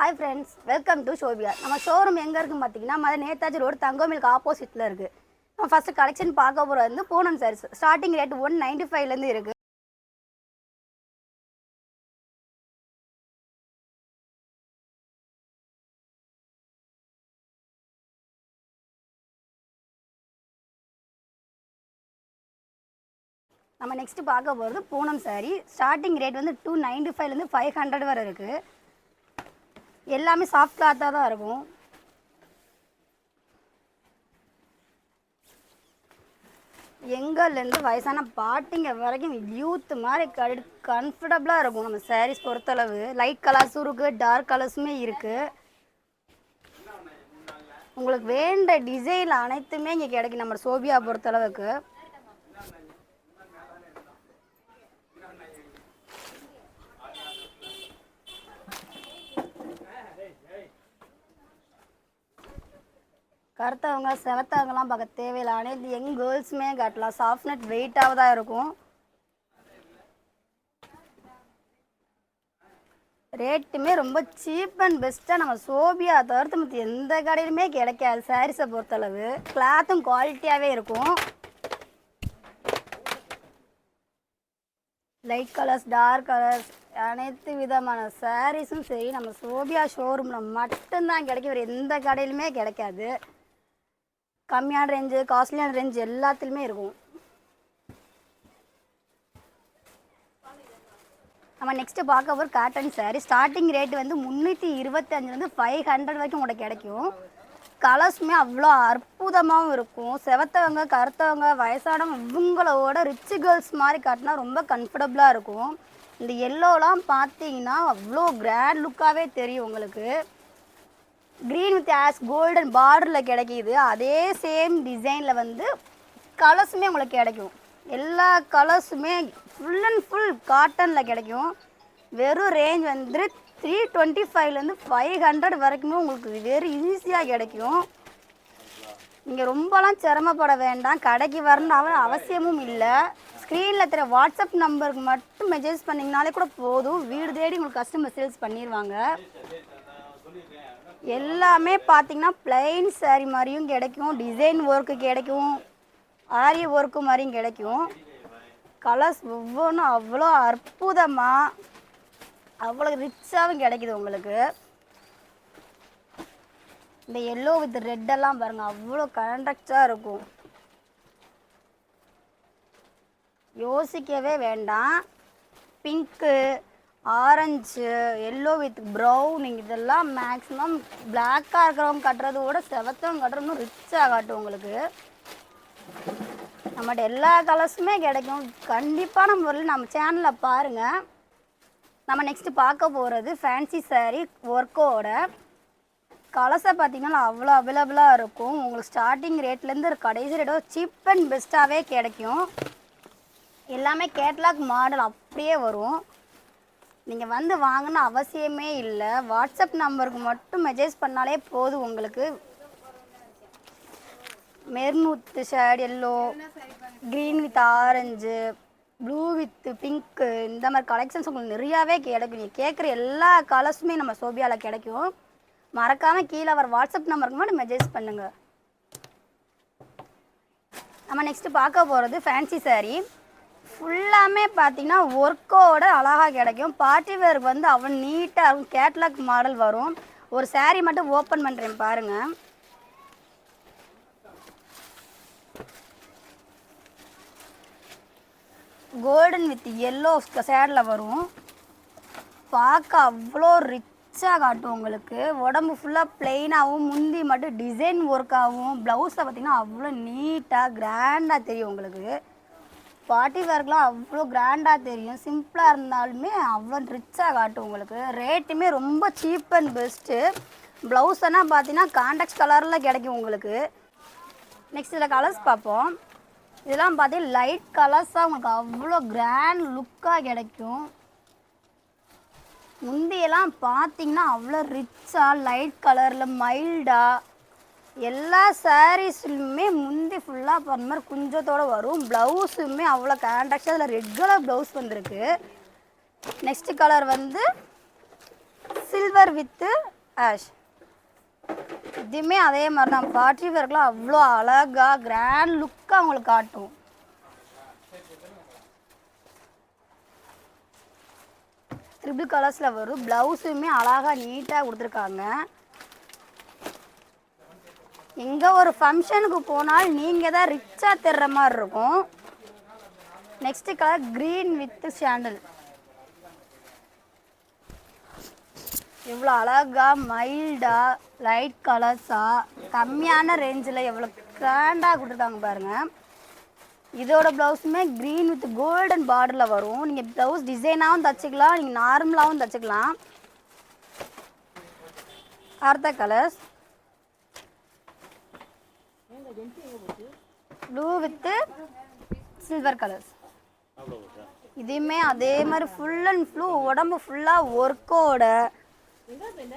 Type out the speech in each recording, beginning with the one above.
Hi friends, welcome to Shobika. நம்ம showroom எங்க இருக்குன்னு பாத்தீங்கன்னா நேதாஜி ரோட் தங்கோமிலுக்கு ஆப்போசிட்ல இருக்கு. நம்ம ஃபர்ஸ்ட் கலெக்ஷன் பார்க்க போறது வந்து பூனம் sarees. ஸ்டார்டிங் ரேட் 195 ல இருந்து இருக்கு. நம்ம நெக்ஸ்ட் பார்க்க போறது பூனம் saree. ஸ்டார்டிங் ரேட் வந்து 295 ல இருந்து 500 வரை இருக்கு. எல்லாமே சாஃப்ட் கிளாத்தா தான் இருக்கும். எங்கள்லேருந்து வயசான பாட்டிங்க வரைக்கும் யூத் மாதிரி கம்ஃபர்டபுளாக இருக்கும். நம்ம சாரீஸ் பொறுத்தளவு லைட் கலர்ஸும் இருக்குது, டார்க் கலர்ஸுமே இருக்குது. உங்களுக்கு வேண்ட டிசைன் அனைத்துமே இங்கே கிடைக்கும் நம்ம சோபியா பொறுத்தளவுக்கு. கருத்தவங்க செவத்தவங்கலாம் பார்க்க தேவையில்லை. அனைத்து யங் கேர்ள்ஸுமே காட்டலாம். சாஃப்ட் நெட் வெயிட்டாக தான் இருக்கும். ரேட்டுமே ரொம்ப சீப் அண்ட் பெஸ்ட்டாக நம்ம சோபியா தவிர்த்து மற்ற எந்த கடையிலுமே கிடைக்காது. சாரீஸை பொறுத்தளவு கிளாத்தும் குவாலிட்டியாகவே இருக்கும். லைட் கலர்ஸ், டார்க் கலர்ஸ், அனைத்து விதமான சாரீஸும் சரி நம்ம சோபியா ஷோரூமில் மட்டும்தான் கிடைக்கும். வேறு எந்த கடையிலுமே கிடைக்காது. கம்மியான ரேஞ்சு, காஸ்ட்லியான ரேஞ்ச் எல்லாத்துலேயுமே இருக்கும். நம்ம நெக்ஸ்ட்டு பார்க்க ஒரு காட்டன் சாரீ. ஸ்டார்டிங் ரேட் வந்து 325லேருந்து 500 வரைக்கும் உங்களுக்கு கிடைக்கும். கலர்ஸுமே அவ்வளோ அற்புதமாகவும் இருக்கும். செவத்தவங்க, கருத்தவங்க, வயசானவங்க இவங்களோட ரிச் கேர்ள்ஸ் மாதிரி காட்டினா ரொம்ப கம்ஃபர்டபுளாக இருக்கும். இந்த எல்லோலாம் பார்த்தீங்கன்னா அவ்வளோ கிராண்ட் லுக்காகவே தெரியும் உங்களுக்கு. க்ரீன் வித் ஆஸ் கோல்டன் பார்டரில் கிடைக்கிது. அதே சேம் டிசைனில் வந்து கலர்ஸுமே உங்களுக்கு கிடைக்கும். எல்லா கலர்ஸுமே ஃபுல் அண்ட் ஃபுல் காட்டனில் கிடைக்கும். வெறும் ரேஞ்ச் வந்து 325லேருந்து 500 வரைக்குமே உங்களுக்கு வெறும் ஈஸியாக கிடைக்கும். நீங்கள் ரொம்பலாம் சிரமப்பட வேண்டாம். கடைக்கு வரணும் அவசியமும் இல்லை. ஸ்க்ரீனில் தெரிய வாட்ஸ்அப் நம்பருக்கு மட்டும் மெசேஜ் பண்ணிங்கனாலே கூட போதும். வீடு தேடி உங்களுக்கு கஸ்டமர் சேல்ஸ் பண்ணிடுவாங்க. எல்லாமே பார்த்தீங்கன்னா பிளைன் சாரீ மாதிரியும் கிடைக்கும், டிசைன் ஒர்க்கு கிடைக்கும், ஆரிய ஒர்க்கு மாதிரியும் கிடைக்கும். கலர்ஸ் ஒவ்வொன்றும் அவ்வளோ அற்புதமாக அவ்வளோ ரிச்சாகவும் கிடைக்குது உங்களுக்கு. இந்த எல்லோ வித் ரெட்டெல்லாம் பாருங்கள் அவ்வளோ கான்ட்ராஸ்டாக இருக்கும். யோசிக்கவே வேண்டாம். Pink, orange, yellow with browning இதெல்லாம் மேக்ஸிமம் பிளாக்காக இருக்கிறவங்க கட்டுறத விட செவத்தவங்க கட்டுறவங்க ரிச்சாக காட்டும் உங்களுக்கு. நம்மகிட்ட எல்லா கலர்ஸுமே கிடைக்கும். கண்டிப்பான முறையில் நம்ம சேனலில் பாருங்கள். நம்ம நெக்ஸ்ட்டு பார்க்க போகிறது ஃபேன்சி சாரீ ஒர்க்கோட. கலர்ஸை பார்த்திங்கன்னா அவ்வளோ அவைலபிளாக இருக்கும். உங்களுக்கு ஸ்டார்டிங் ரேட்லேருந்து கடைசி ரேட்டோ சீப் அண்ட் பெஸ்ட்டாகவே கிடைக்கும். எல்லாமே கேட்லாக் மாடல் அப்படியே வரும். நீங்கள் வந்து வாங்கின அவசியமே இல்லை. வாட்ஸ்அப் நம்பருக்கு மட்டும் மெசேஜ் பண்ணாலே போதும். உங்களுக்கு maroon with shade yellow, green with orange, blue with pink இந்த மாதிரி கலெக்ஷன்ஸ் உங்களுக்கு நிறையாவே கிடைக்கும். நீங்கள் கேட்குற எல்லா கலர்ஸுமே நம்ம சோபியாவில் கிடைக்கும். மறக்காமல் கீழே வர வாட்ஸ்அப் நம்பருக்கு மட்டும் மெசேஜ் பண்ணுங்கள். நம்ம நெக்ஸ்ட்டு பார்க்க போகிறது ஃபேன்சி சாரீ. ஃபுல்லாமே பார்த்தீங்கன்னா ஒர்க்கோட அழகாக கிடைக்கும். பார்ட்டி வேருக்கு வந்து அவ்வளோ நீட்டாக இருக்கும். கேட்லாக் மாடல் வரும். ஒரு சாரீ மட்டும் ஓப்பன் பண்ணுறேன் பாருங்கள். கோல்டன் வித் எல்லோ ஷேடில் வரும். பார்க்க அவ்வளோ ரிச்சாக காட்டும் உங்களுக்கு. உடம்பு ஃபுல்லாக பிளெயினாகவும் முந்தி மட்டும் டிசைன் ஒர்க்காகவும் ப்ளவுஸை பார்த்திங்கன்னா அவ்வளோ நீட்டாக கிராண்டாக தெரியும் உங்களுக்கு. பார்ட்டி வேர்க்கெலாம் அவ்வளோ கிராண்டாக தெரியும். சிம்பிளாக இருந்தாலுமே அவ்வளோ ரிச்சாக காட்டும் உங்களுக்கு. ரேட்டுமே ரொம்ப சீப் அண்ட் பெஸ்ட்டு. ப்ளவுஸ்னால் பார்த்தீங்கன்னா கான்ட்ராஸ்ட் கலரில் கிடைக்கும் உங்களுக்கு. நெக்ஸ்ட் இதில் கலர்ஸ் பார்ப்போம். இதெல்லாம் பார்த்தீங்கன்னா லைட் கலர்ஸாக உங்களுக்கு அவ்வளோ கிராண்ட் லுக்காக கிடைக்கும். முந்தியெல்லாம் பார்த்தீங்கன்னா அவ்வளோ ரிச்சாக லைட் கலரில் மைல்டாக எல்லா சாரீஸ்லையுமே முந்தி ஃபுல்லாக போகிற மாதிரி குஞ்சத்தோடு வரும். ப்ளவுஸுமே அவ்வளோ கான்ட்ராக்டாக அதில் ரெட் கலர் ப்ளவுஸ் வந்திருக்கு. நெக்ஸ்ட் கலர் வந்து சில்வர் வித்து ஆஷ். இதுவுமே அதே மாதிரி தான். பார்ட்டி வேர்க்கெலாம் அவ்வளோ அழகாக கிராண்ட் லுக்காக அவங்களுக்கு காட்டும். ட்ரிபிள் கலர்ஸில் வரும். ப்ளவுஸுமே அழகாக நீட்டாக கொடுத்துருக்காங்க. எங்கே ஒரு ஃபங்க்ஷனுக்கு போனால் நீங்கள் தான் ரிச்சாக தெரிற மாதிரி இருக்கும். Next colour green with sandal. எவ்வளோ அழகாக மைல்டாக லைட் கலர்ஸாக கம்மியான ரேஞ்சில் எவ்வளோ கிராண்டாக கொடுத்துருக்காங்க பாருங்கள். இதோட ப்ளவுஸுமே க்ரீன் வித் கோல்டன் பார்டரில் வரும். நீங்கள் ப்ளவுஸ் டிசைனாகவும் தச்சுக்கலாம், நீங்கள் நார்மலாகவும் தச்சுக்கலாம். அடுத்த colours blue with silver colours. இதுவுமே அதே மாதிரி ஃபுல் அண்ட் ஃபுல் உடம்பு ஃபுல்லாக ஒர்க்கோட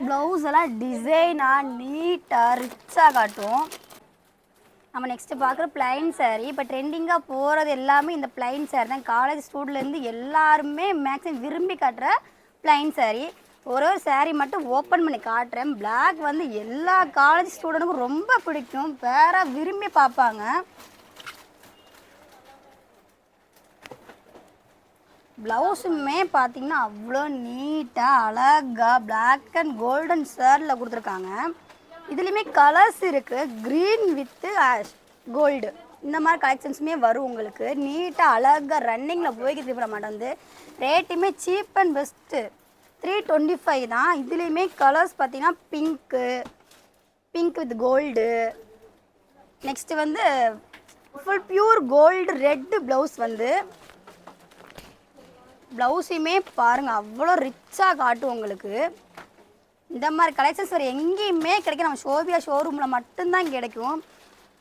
ப்ளவுஸ் எல்லாம் டிசைனாக நீட்டாக ரிச்சாக காட்டும். நம்ம நெக்ஸ்ட்டு பார்க்குற பிளைன் சாரீ. இப்போ ட்ரெண்டிங்காக போகிறது எல்லாமே இந்த பிளைன் சாரீ தான். காலேஜ் ஸ்டூடெண்ட்லேருந்து எல்லாருமே மேக்ஸிமம் விரும்பி காட்டுற பிளைன் சாரீ. ஒரு சாரீ மட்டும் ஓப்பன் பண்ணி காட்டுறேன். பிளாக் வந்து எல்லா காலேஜ் ஸ்டூடெண்ட்டுக்கும் ரொம்ப பிடிக்கும், வேற விரும்பி பார்ப்பாங்க. ப்ளவுஸுமே பார்த்தீங்கன்னா அவ்வளோ நீட்டாக அழகாக பிளாக் அண்ட் கோல்டன் ஷேடில் கொடுத்துருக்காங்க. இதுலேயுமே கலர்ஸ் இருக்குது. க்ரீன் வித்து ஆஷ் கோல்டு இந்த மாதிரி கலெக்ஷன்ஸுமே வரும் உங்களுக்கு. நீட்டாக அழகாக ரன்னிங்கில் போய்க்கு திருப்ப மாட்டேன். ரேட்டுமே சீப் அண்ட் பெஸ்ட்டு 325 தான். இதுலேயுமே கலர்ஸ் பார்த்தீங்கன்னா பிங்க் வித் கோல்டு. நெக்ஸ்ட்டு வந்து full pure gold red blouse வந்து ப்ளவுஸுமே பாருங்கள் அவ்வளோ ரிச்சாக காட்டும் உங்களுக்கு. இந்த மாதிரி கலெக்ஷன்ஸ் வேறு எங்கேயுமே கிடைக்கும், நம்ம ஷோபியா ஷோரூமில் மட்டும்தான் கிடைக்கும்.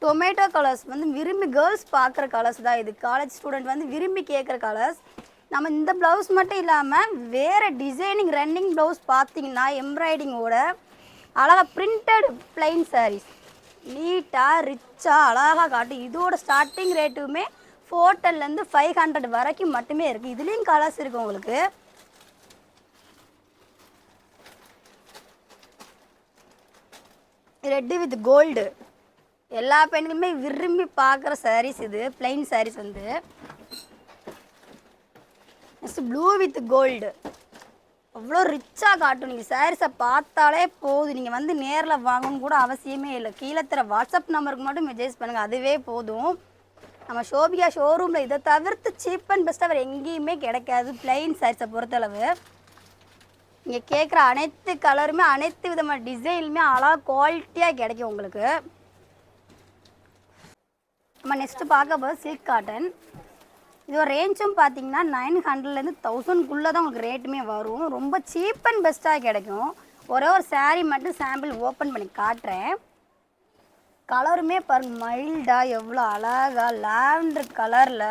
டொமேட்டோ கலர்ஸ் வந்து விரும்பி கேர்ள்ஸ் பார்க்குற கலர்ஸ் தான் இது. காலேஜ் ஸ்டூடெண்ட் வந்து விரும்பி கேட்குற கலர்ஸ். நம்ம இந்த ப்ளவுஸ் மட்டும் இல்லாமல் வேறு டிசைனிங் ரன்னிங் ப்ளவுஸ் பார்த்தீங்கன்னா எம்ப்ராய்டிங்கோட அழகாக பிரிண்டட் பிளைன் சாரீஸ் நீட்டாக ரிச்சாக அழகாக காட்டும். இதோட ஸ்டார்டிங் ரேட்டுமே 410 500 வரைக்கும் மட்டுமே இருக்குது. இதுலேயும் கலர்ஸ் இருக்குது உங்களுக்கு. ரெட்டு வித் கோல்டு எல்லா பெண்களுமே விரும்பி பார்க்குற சாரீஸ் இது. பிளைன் சாரீஸ் வந்து நெக்ஸ்ட் ப்ளூ வித் கோல்டு அவ்வளோ ரிச்சாக காட்டும். நீங்கள் சாரீஸை பார்த்தாலே போதும், நீங்கள் வந்து நேரில் வாங்கணும்னு கூட அவசியமே இல்லை. கீழே தர வாட்ஸ்அப் நம்பருக்கு மட்டும் மெசேஜ் பண்ணுங்கள், அதுவே போதும். நம்ம ஷோபியா ஷோரூமில் இதை தவிர்த்து சீப் அண்ட் பெஸ்ட்டாக வேறு எங்கேயுமே கிடைக்காது. பிளைன் சாரீஸை பொறுத்தளவு நீங்கள் கேட்குற அனைத்து கலருமே அனைத்து விதமான டிசைனுமே அழகாக குவாலிட்டியாக கிடைக்கும் உங்களுக்கு. நம்ம நெக்ஸ்ட்டு பார்க்க போது சில்க் காட்டன். இதோட ரேஞ்சும் பார்த்தீங்கன்னா 900 1000 தான் உங்களுக்கு ரேட்டுமே வரும். ரொம்ப சீப் அண்ட் பெஸ்ட்டாக கிடைக்கும். ஒரே ஒரு சாரீ மட்டும் சாம்பிள் ஓப்பன் பண்ணி காட்டுறேன். கலருமே பாருங்க மைல்டாக எவ்வளோ அழகாக லாவெண்டர் கலரில்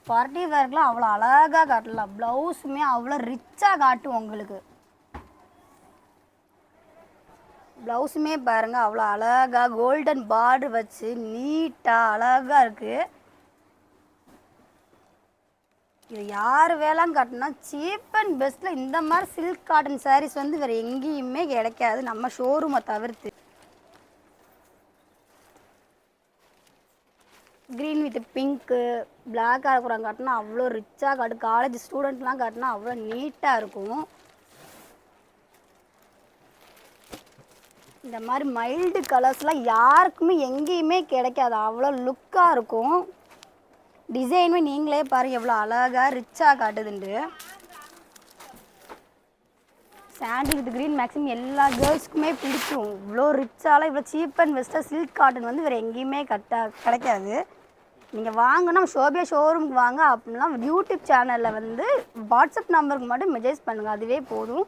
பார்ட்டி வேர்க்கெலாம் அவ்வளோ அழகாக காட்டலாம். ப்ளவுஸுமே அவ்வளோ ரிச்சாக காட்டும் உங்களுக்கு. ப்ளவுஸுமே பாருங்கள் அவ்வளோ அழகாக கோல்டன் பார்டர் வச்சு நீட்டாக அழகாக இருக்குது. இது யார் வேளாம் காட்டினா சீப் அண்ட் பெஸ்ட்டில் இந்த மாதிரி சில்க் காட்டன் சாரீஸ் வந்து வேறு எங்கேயுமே கிடைக்காது நம்ம ஷோரூமை தவிர்த்து. க்ரீன் வித் பிங்க்கு பிளாக்காக இருக்கிறவங்க காட்டினா அவ்வளோ ரிச்சாக காட்டும். காலேஜ் ஸ்டூடெண்ட்லாம் காட்டினா அவ்வளோ நீட்டாக இருக்கும். இந்த மாதிரி மைல்டு கலர்ஸ்லாம் யாருக்குமே எங்கேயுமே கிடைக்காது, அவ்வளோ லுக்காக இருக்கும். டிசைனுமே நீங்களே பாருங்கள் எவ்வளோ அழகாக ரிச்சாக காட்டுதுண்டு. சாண்டில் வித் க்ரீன் மேக்ஸிமம் எல்லா கேர்ள்ஸ்க்குமே பிடிக்கும். இவ்வளோ ரிச்சாலாம் இவ்வளோ சீப் அண்ட் பெஸ்ட்டாக சில்க் காட்டன் வந்து வேறு எங்கேயுமே கிடைக்காது. நீங்கள் வாங்கினா ஷோபியா ஷோரூமுக்கு வாங்க. அப்படின்னா யூடியூப் சேனலில் வந்து வாட்ஸ்அப் நம்பருக்கு மட்டும் மெசேஜ் பண்ணுங்கள், அதுவே போதும்.